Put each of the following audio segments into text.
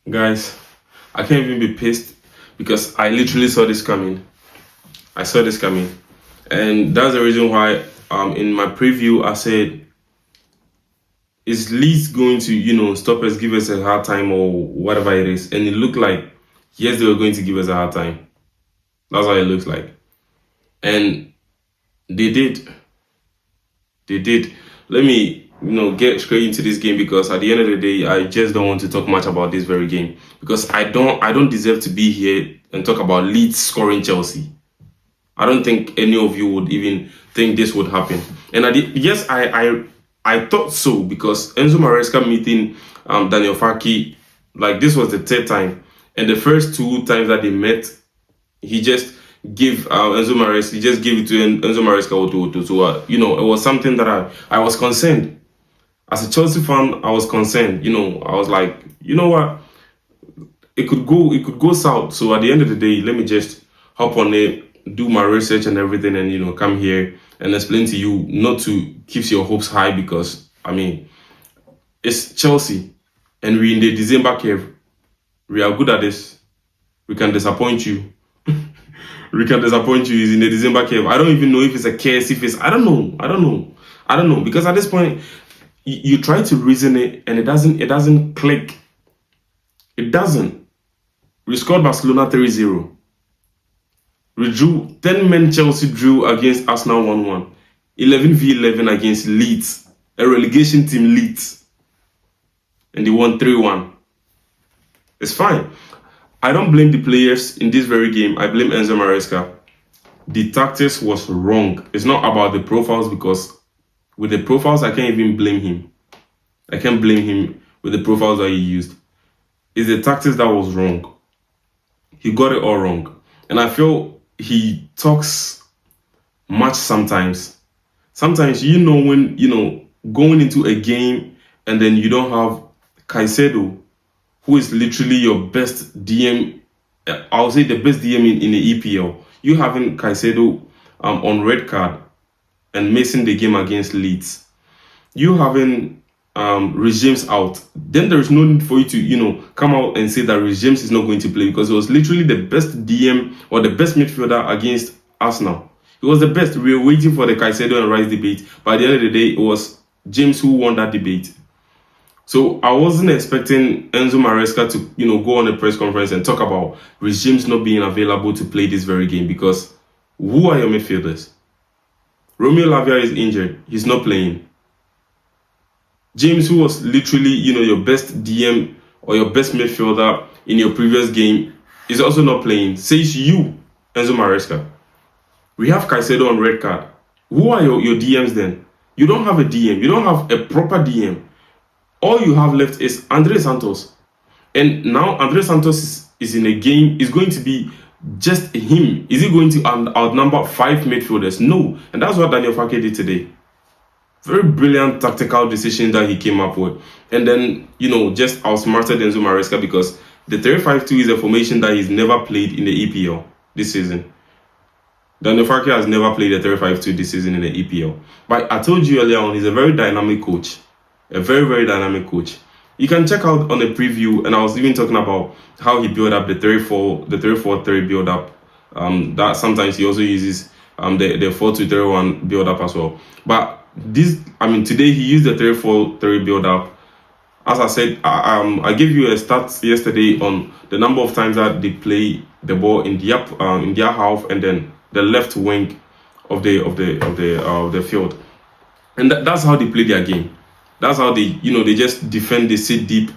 Guys, I can't even be pissed because I literally saw this coming. I saw this coming. And that's the reason why in my preview I said, is Leeds going to, stop us, give us a hard time or whatever it is? And it looked like, yes, they were going to give us a hard time. That's what it looks like. And they did. They did. Let me, get straight into this game because at the end of the day, I just don't want to talk much about this very game because I don't deserve to be here and talk about Leeds scoring Chelsea. I don't think any of you would even think this would happen. And yes, I thought so because Enzo Maresca meeting Daniel Farke, like this was the third time, and the first two times that they met, he just gave Enzo Maresca, he just gave it to Enzo Maresca it was something that I was concerned. As a Chelsea fan, I was concerned. I was like, you know what, it could go south. So at the end of the day, let me just hop on it, do my research and everything, and come here and explain to you not to keep your hopes high because it's Chelsea and we're in the December curve. We are good at this. We can disappoint you. We can disappoint you. Is in the December curve. I don't even know if it's a case. If it's I don't know because at this point you try to reason it and it doesn't click. It doesn't. We scored Barcelona 3-0. We drew 10 men. Chelsea drew against Arsenal 1-1. 11v11 against Leeds, a relegation team Leeds, and they won 3-1. It's fine. I don't blame the players in this very game. I blame Enzo Maresca. The tactics was wrong. It's not about the profiles because with the profiles, I can't even blame him. I can't blame him with the profiles that he used. It's the tactics that was wrong. He got it all wrong. And I feel he talks much sometimes. Sometimes, when, going into a game and then you don't have Caicedo, who is literally your best DM, I'll say the best DM in the EPL. You having Caicedo on red card and missing the game against Leeds. You having Regimes out. Then there is no need for you to, come out and say that Regimes is not going to play because it was literally the best DM or the best midfielder against Arsenal. It was the best. We were waiting for the Caicedo and Rice debate. But at the end of the day, it was James who won that debate. So I wasn't expecting Enzo Maresca to, go on a press conference and talk about Regimes not being available to play this very game because who are your midfielders? Romeo Lavia is injured. He's not playing. James, who was literally, your best DM or your best midfielder in your previous game, is also not playing. Says you, Enzo Maresca. We have Caicedo on red card. Who are your DMs then? You don't have a DM. You don't have a proper DM. All you have left is Andre Santos. And now Andre Santos is in a game. It's going to be just him. Is he going to outnumber 5 midfielders? No. And that's what Daniel Farke did today. Very brilliant tactical decision that he came up with. And then, just outsmarted Enzo Maresca because the 3-5-2 is a formation that he's never played in the EPL this season. Daniel Farke has never played a 3-5-2 this season in the EPL. But I told you earlier on, he's a very dynamic coach. A very, very dynamic coach. You can check out on the preview, and I was even talking about how he built up the 3-4-3 build up. That sometimes he also uses the 4-2-3-1 build up as well. But today he used the 3-4-3 build up. As I said, I gave you a stat yesterday on the number of times that they play the ball in their half and then the left wing of the field, and that's how they play their game. That's how they just defend. They sit deep,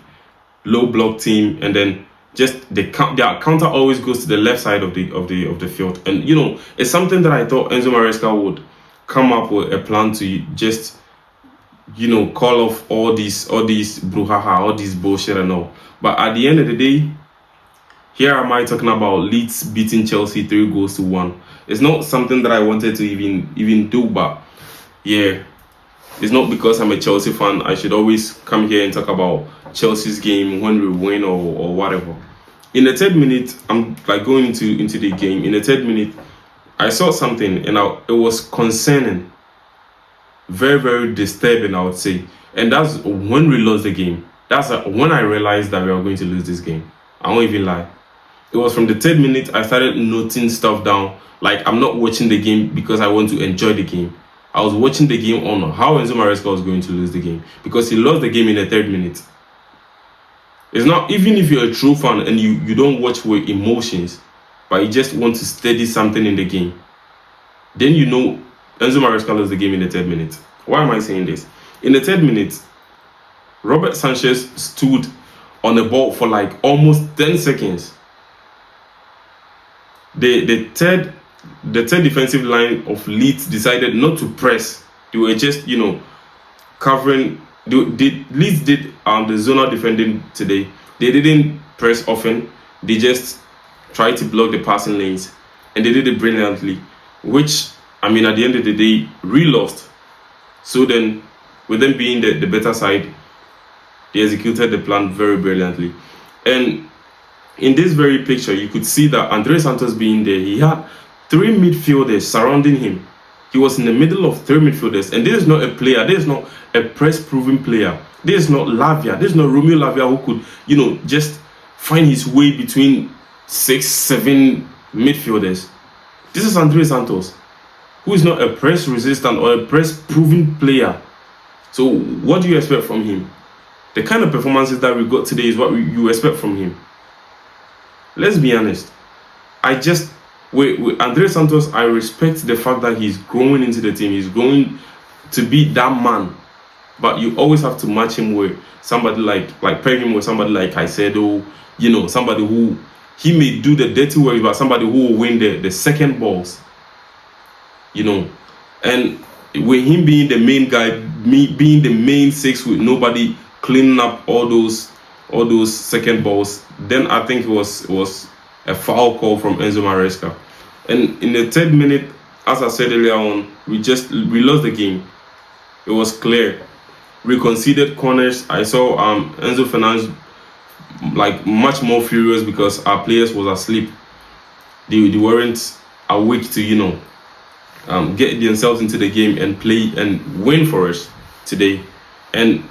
low block team, and then just their counter always goes to the left side of the field. And it's something that I thought Enzo Maresca would come up with a plan to just call off all these brouhaha, all this bullshit and all. But at the end of the day, here am I talking about Leeds beating Chelsea 3-1. It's not something that I wanted to even do, but yeah. It's not because I'm a Chelsea fan. I should always come here and talk about Chelsea's game when we win or whatever. In the 3rd minute, I'm like going into the game. In the 3rd minute, I saw something and it was very, very disturbing, I would say. And that's when we lost the game. That's when I realized that we were going to lose this game. I won't even lie. It was from the 3rd minute I started noting stuff down. Like, I'm not watching the game because I want to enjoy the game. I was watching the game on how Enzo Maresca was going to lose the game, because he lost the game in the 3rd minute. It's not, even if you're a true fan and you don't watch with emotions, but you just want to steady something in the game, then you know Enzo Maresca lost the game in the 3rd minute. Why am I saying this? In the 3rd minute, Robert Sanchez stood on the ball for like almost 10 seconds. The third defensive line of Leeds decided not to press. They were just, covering. Leeds did the zonal defending today. They didn't press often. They just tried to block the passing lanes, and they did it brilliantly. Which, I mean, at the end of the day, we lost. So then, with them being the better side, they executed the plan very brilliantly. And in this very picture, you could see that Andre Santos being there, he had 3 midfielders surrounding him. He was in the middle of 3 midfielders, and this is not a player, this is not a press-proven player. This is not Lavia, this is not Romeo Lavia who could, just find his way between 6, 7 midfielders. This is Andre Santos, who is not a press-resistant or a press-proven player. So what do you expect from him? The kind of performances that we got today is what you expect from him. Let's be honest. With Andre Santos, I respect the fact that he's growing into the team. He's growing to be that man. But you always have to match him with somebody like pair him with somebody like Caicedo, somebody who, he may do the dirty work, but somebody who will win the second balls. And with him being the main guy, me being the main 6 with nobody cleaning up all those second balls, then I think it was a foul call from Enzo Maresca. And in the 3rd minute, as I said earlier on, we lost the game. It was clear. We conceded corners. I saw Enzo Fernandez like much more furious because our players was asleep. They weren't awake to get themselves into the game and play and win for us today. And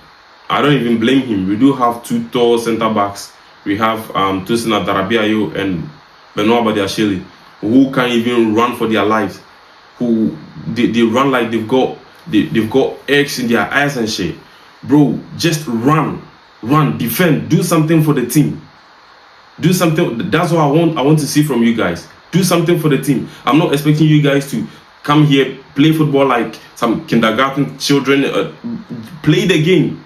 I don't even blame him. We do have 2 tall centre backs. We have Tosin Adarabiayo and Benoit Badiashile, who can't even run for their lives. Who they run like they've got eggs in their eyes and shit. Bro, just run, defend, do something for the team. Do something. That's what I want to see from you guys. Do something for the team. I'm not expecting you guys to come here, play football like some kindergarten children. Play the game.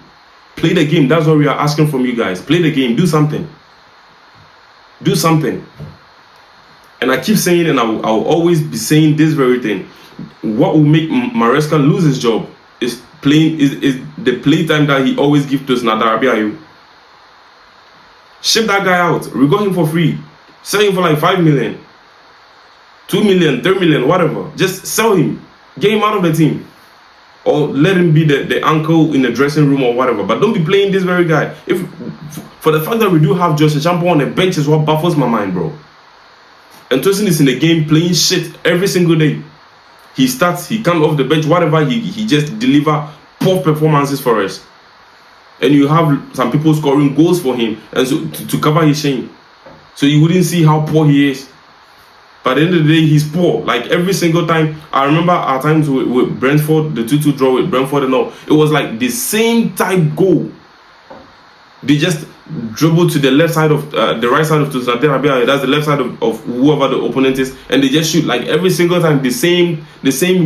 Play the game. That's what we are asking from you guys. Play the game. Do something. Do something. And I keep saying, and I'll always be saying this very thing. What will make Maresca lose his job is the playtime that he always gives to Adarabiayo. Ship that guy out. We got him for free. Sell him for like 5 million, 2 million, 3 million, whatever. Just sell him. Get him out of the team. Or let him be the uncle in the dressing room or whatever. But don't be playing this very guy. For the fact that we do have Josh Champo on the bench is what baffles my mind, bro. And Tosin is in the game playing shit every single day. He starts, he comes off the bench, whatever, he just deliver poor performances for us. And you have some people scoring goals for him, and so to cover his shame. So you wouldn't see how poor he is. But at the end of the day, he's poor. Like every single time. I remember our times with Brentford, the 2-2 draw with Brentford and all. It was like the same type goal. They just dribble to the left side of the right side of Tosin Adarabiayo. That's the left side of whoever the opponent is, and they just shoot like every single time the same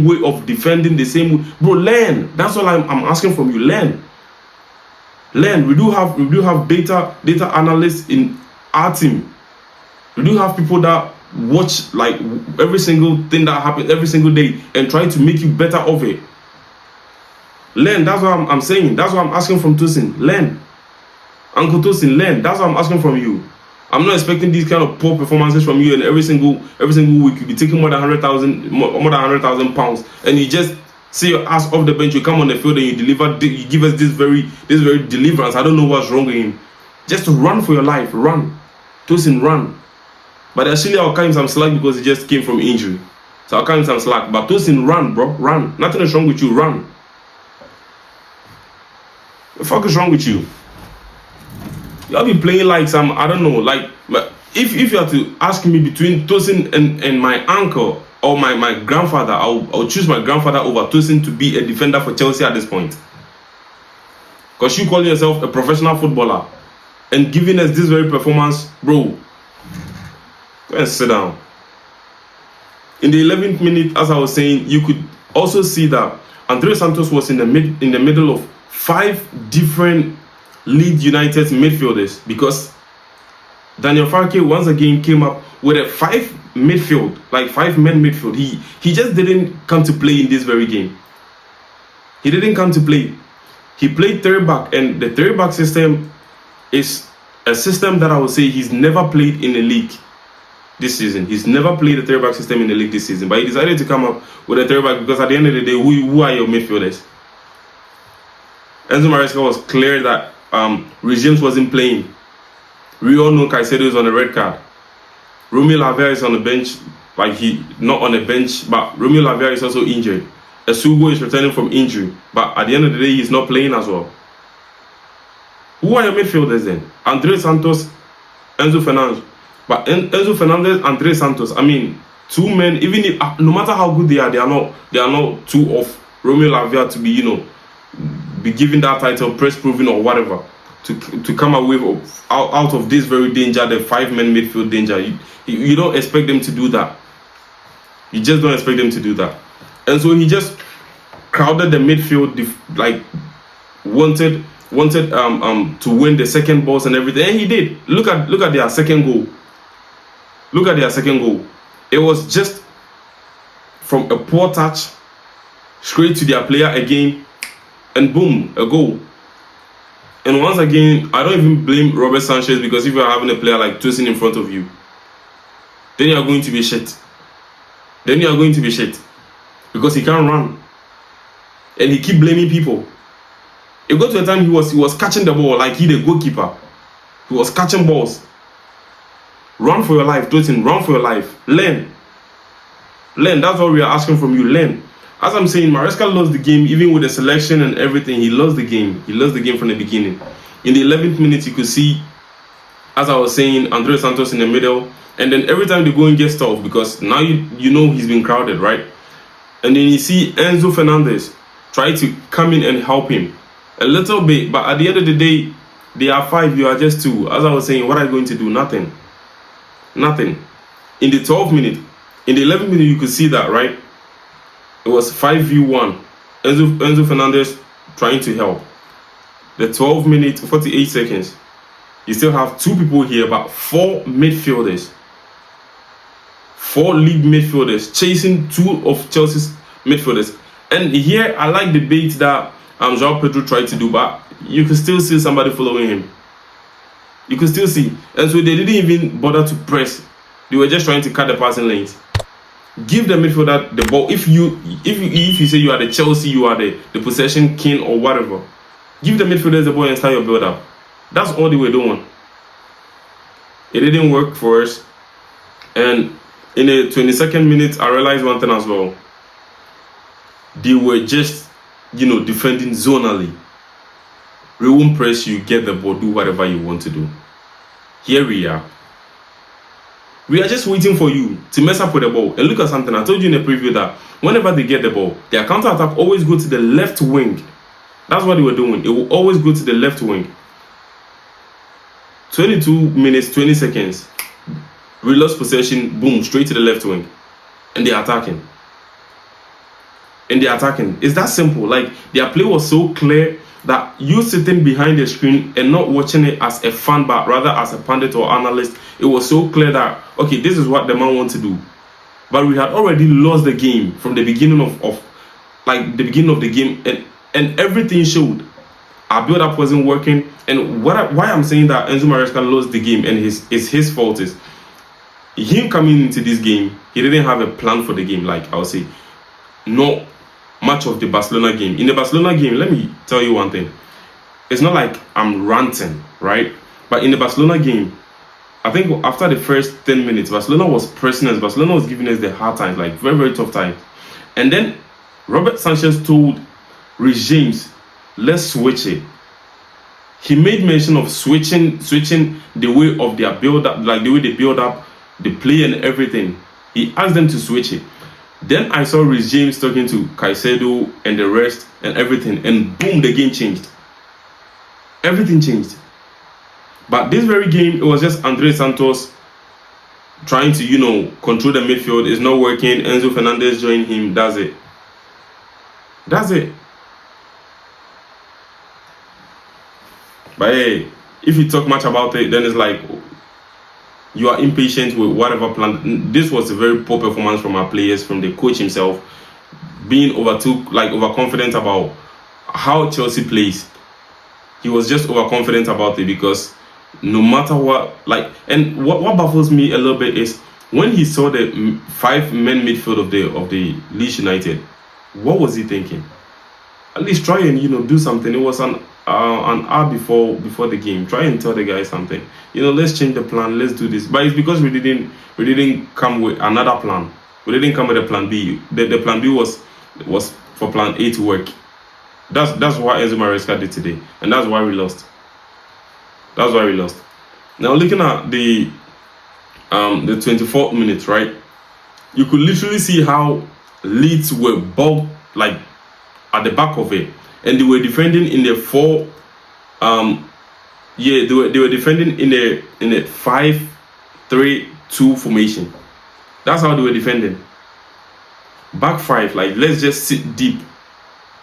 way of defending, the same way. Bro, learn. That's all I'm asking from you. Learn. We do have data analysts in our team. We do have people that watch like every single thing that happens every single day and try to make you better of it. Learn. That's what I'm saying. That's what I'm asking from Tosin. Learn. Uncle Tosin, learn. That's what I'm asking from you. I'm not expecting these kind of poor performances from you, and every single week you be taking more than 100,000 pounds, and you just see your ass off the bench. You come on the field and you deliver. You give us this very deliverance. I don't know what's wrong with him. Just run for your life. Run, Tosin, run. But actually, I'll carry him some slack because he just came from injury. So I'll carry him some slack. But Tosin, run, bro, run. Nothing is wrong with you. Run. What the fuck is wrong with you? Y'all be playing like some, I don't know, like, if you have to ask me between Tosin and my uncle or my grandfather, I'll choose my grandfather over Tosin to be a defender for Chelsea at this point. Because you calling yourself a professional footballer and giving us this very performance, bro, go and sit down. In the 11th minute, as I was saying, you could also see that Andre Santos was in the middle of 5 different Leeds United midfielders, because Daniel Farke once again came up with a 5-man midfield. He just didn't come to play in this very game. He didn't come to play. He played 3-back, and the 3-back system is a system that I would say he's never played in the league this season. He's never played a 3-back system in the league this season, but he decided to come up with a 3-back because at the end of the day, who are your midfielders? Enzo Maresca was clear that James wasn't playing. We all know Caicedo is on the red card. Romeo Lavia is on the bench, not on the bench, but Romeo Lavia is also injured. Esugo is returning from injury, but at the end of the day, he's not playing as well. Who are your midfielders then? Andre Santos, Enzo Fernandez. But Enzo Fernandez, Andre Santos, I mean, 2 men, even if, no matter how good they are not 2 of Romeo Lavia to be given that title, press proving or whatever, to come away out of this very danger, the 5-man midfield danger. You don't expect them to do that. You just don't expect them to do that. And so he just crowded the midfield, wanted to win the second balls and everything, and he did. Look at their second goal. Look at their second goal. It was just from a poor touch straight to their player again, and boom, a goal. And once again, I don't even blame Robert Sanchez, because if you're having a player like Tosin in front of you, then you are going to be shit. Because he can't run. And he keep blaming people. It got to a time he was catching the ball like he the goalkeeper. He was catching balls. Run for your life, Tosin, run for your life. Learn. That's all we are asking from you. Learn. As I'm saying, Maresca lost the game, even with the selection and everything. He lost the game. He lost the game from the beginning. In the 11th minute, you could see, as I was saying, Andre Santos in the middle. And then every time the going gets tough, because now you know he's been crowded, right? And then you see Enzo Fernandez try to come in and help him a little bit. But at the end of the day, they are 5, you are just 2. As I was saying, what are you going to do? Nothing. In the 12th minute, in the 11th minute, you could see that, right? It was 5v1. Enzo Fernandez trying to help. The 12 minutes, 48 seconds. You still have 2 people here, but 4 midfielders. 4 league midfielders chasing 2 of Chelsea's midfielders. And here, I like the bait that João Pedro tried to do, but you can still see somebody following him. You can still see. And so they didn't even bother to press. They were just trying to cut the passing lanes. Give the midfielder the ball. If you say you are the Chelsea, you are the possession king or whatever, give the midfielders the ball and start your build up. That's all they were doing. It didn't work for us. And in the 22nd minute, I realized one thing as well. They were just, defending zonally. We won't press you, get the ball, do whatever you want to do. Here we are. We are just waiting for you to mess up with the ball. And look at something. I told you in the preview that whenever they get the ball, their counter-attack always go to the left wing. That's what they were doing. It will always go to the left wing. 22 minutes, 20 seconds. We lost possession, boom, straight to the left wing. And they're attacking. It's that simple. Like, their play was so clear that you sitting behind the screen and not watching it as a fan, but rather as a pundit or analyst, it was so clear that, okay, this is what the man wants to do. But we had already lost the game from the beginning of the game, and everything showed. Our build-up wasn't working. And why I'm saying that Enzo Maresca lost the game and his fault is him coming into this game, he didn't have a plan for the game, like I would say. Not much of the Barcelona game. In the Barcelona game, let me tell you one thing. It's not like I'm ranting, right? But in the Barcelona game, I think after the first 10 minutes, Barcelona was pressing us. Barcelona was giving us the hard times, like very, very tough times. And then Robert Sanchez told James, let's switch it. He made mention of switching the way of their build up, like the way they build up the play and everything. He asked them to switch it. Then I saw Rhys James talking to Caicedo and the rest and everything, and boom, the game changed. Everything changed. But this very game, it was just Andre Santos trying to, control the midfield. It's not working. Enzo Fernandez joined him. That's it. That's it. But hey, if you talk much about it, then it's like you are impatient with whatever plan. This was a very poor performance from our players, from the coach himself, being overconfident about how Chelsea plays. He was just overconfident about it because no matter what, and what baffles me a little bit is when he saw the 5-man midfield of the Leeds United, what was he thinking? At least try and do something. It was an hour before the game. Try and tell the guys something. Let's change the plan. Let's do this. But it's because we didn't come with another plan. We didn't come with a plan B. The plan B was for plan A to work. That's what Enzo Maresca did today, and that's why we lost. That's why we lost. Now looking at the 24th minute, right? You could literally see how Leeds were bogged at the back of it, and they were defending in the 4. They were defending in a 5-3-2 formation. That's how they were defending. Back 5, let's just sit deep.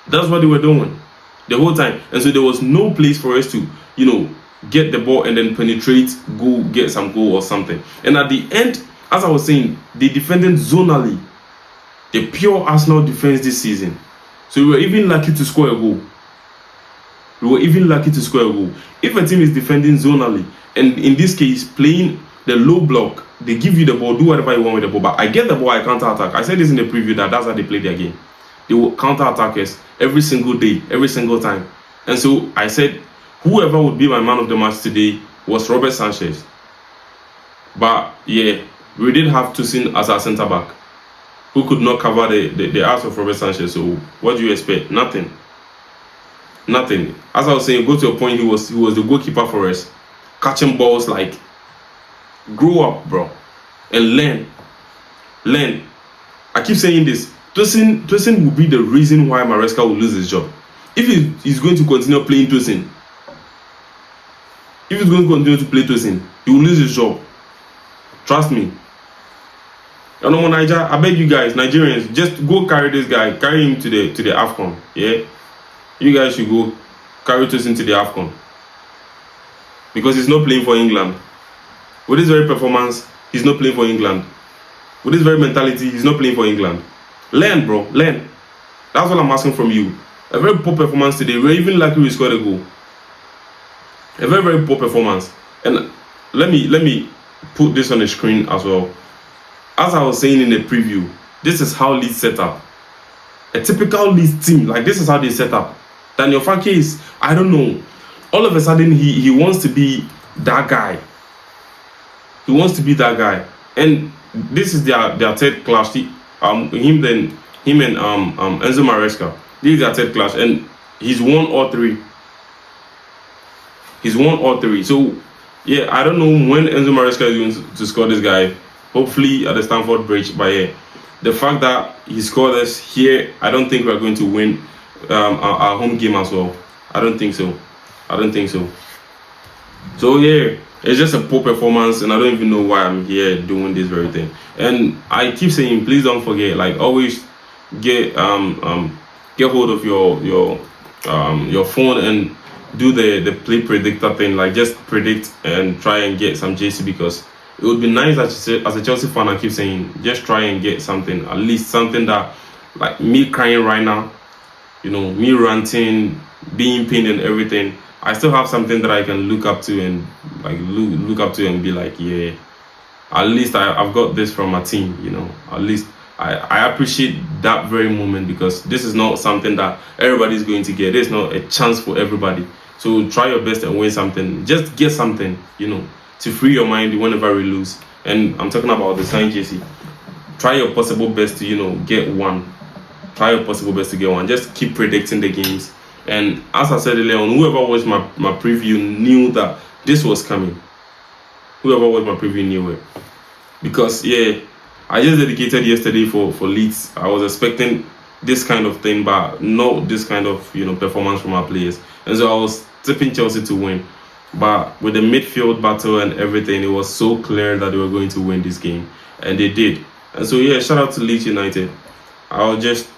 That's what they were doing the whole time, and so there was no place for us to, get the ball and then penetrate, go get some goal or something. And at the end, as I was saying, they defended zonally, the pure Arsenal defense this season. So we were even lucky to score a goal. If a team is defending zonally, and in this case playing the low block, they give you the ball, do whatever you want with the ball. But I get the ball, I counter attack. I said this in the preview that's how they play their game. They will counter attack us every single day, every single time. And so I said, whoever would be my man of the match today was Robert Sanchez. But yeah, we did have Tosin as our centre back, who could not cover the ass of Robert Sanchez. So what do you expect? Nothing. As I was saying, go to a point, he was the goalkeeper for us, catching balls. Grow up, bro, and learn. I keep saying this. Tosin will be the reason why Maresca will lose his job. If he's going to continue playing Tosin, he will lose his job. Trust me. Niger, I beg you guys, Nigerians, just go carry this guy, carry him to the AFCON. Yeah, you guys should go carry Tosin to the AFCON, because he's not playing for England. With this very performance, he's not playing for England. With this very mentality, he's not playing for England. Learn, bro, learn. That's what I'm asking from you. A very poor performance today. We're even lucky we scored a goal. A very, very poor performance. And let me put this on the screen as well. As I was saying in the preview, this is how Leeds set up. A typical Leeds team, this is how they set up. Daniel Farke is, I don't know, all of a sudden he wants to be that guy. He wants to be that guy. And this is their third clash. Him and Enzo Maresca. This is their third clash, and he's won all three. So yeah, I don't know when Enzo Maresca is going to score this guy. Hopefully at the Stamford Bridge. But yeah, the fact that he scored us here, I don't think we're going to win our home game as well. I don't think so. So yeah, it's just a poor performance, and I don't even know why I'm here doing this very thing. And I keep saying, please don't forget, always get hold of your phone and do the play predictor thing. Just predict and try and get some JC, because it would be nice as a Chelsea fan. I keep saying, just try and get something, at least something that, me crying right now, me ranting, being pained and everything. I still have something that I can look up to and look up to and be yeah, at least I've got this from my team. At least I appreciate that very moment, because this is not something that everybody's going to get. There's not a chance for everybody. So try your best and win something. Just get something, to free your mind whenever we lose. And I'm talking about the signed JC. Try your possible best to get one. Just keep predicting the games And as I said earlier on, whoever watched my preview knew that this was coming. Whoever watched my preview knew it. Because yeah, I just dedicated yesterday for Leeds. I was expecting this kind of thing, but not this kind of performance from our players. And so I was tipping Chelsea to win. But with the midfield battle and everything, it was so clear that they were going to win this game, and they did. And so yeah, shout out to Leeds United. I'll just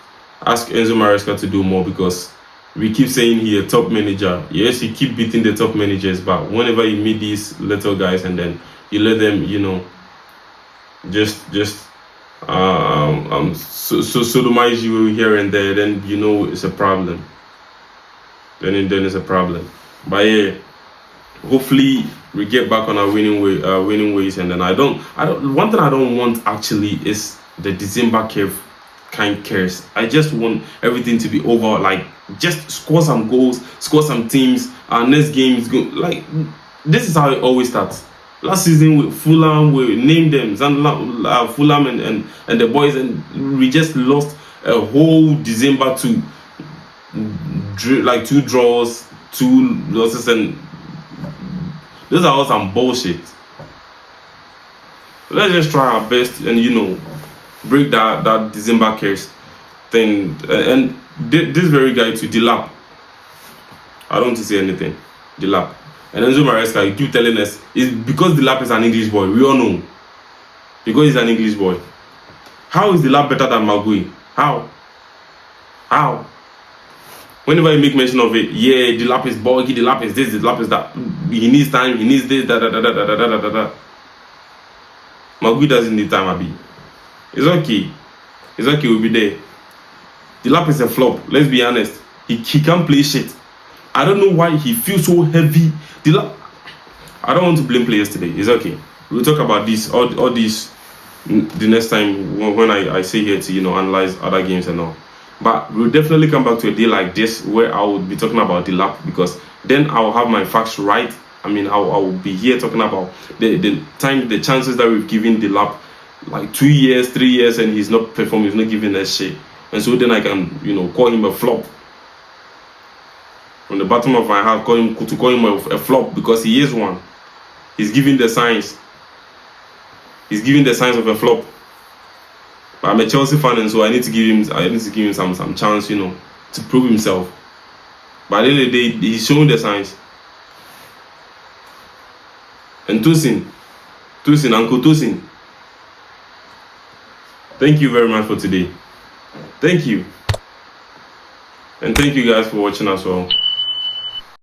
ask Enzo Maresca to do more, because we keep saying he a top manager. Yes, he keep beating the top managers, but whenever you meet these little guys and then you let them, just sodomize you here and there, then it's a problem. Then it's a problem. But yeah, hopefully we get back on our winning ways, and then I don't. One thing I don't want actually is the December kind curse. I just want everything to be over. Like, just score some goals, score some teams. Our next game is good. Like, this is how it always starts. Last season with Fulham, we named them Fulham and the boys, and we just lost a whole December to like 2 draws, 2 losses, and those are all some bullshit. Let's just try our best and break that December curse thing. And this very guy to Delap, I don't want to say anything. Delap. And Enzo Maresca, you keep telling us it's because Delap is an English boy. We all know. Because he's an English boy. How is Delap better than Magui? How? Whenever you make mention of it, yeah, Delap is bulky, Delap is this, Delap is that. He needs time, he needs this, da. Magui doesn't need time, Abi. It's okay. It's okay, we'll be there. Delap is a flop, let's be honest. He can't play shit. I don't know why he feels so heavy. I don't want to blame players today. It's okay. We'll talk about this, all these, the next time when I say here to analyze other games and all. But we'll definitely come back to a day like this where I will be talking about Delap, because then I'll have my facts right. I mean, I will be here talking about the chances that we've given Delap, like 2 years, 3 years, and he's not performing, he's not giving us shit. And so then I can, call him a flop. From the bottom of my heart, call him a flop, because he is one. He's giving the signs. He's giving the signs of a flop. But I'm a Chelsea fan, and so I need to give him some chance, to prove himself. But at the end of the day, he's showing the signs. And Tosin, Uncle Tosin, thank you very much for today. Thank you. And thank you guys for watching as well.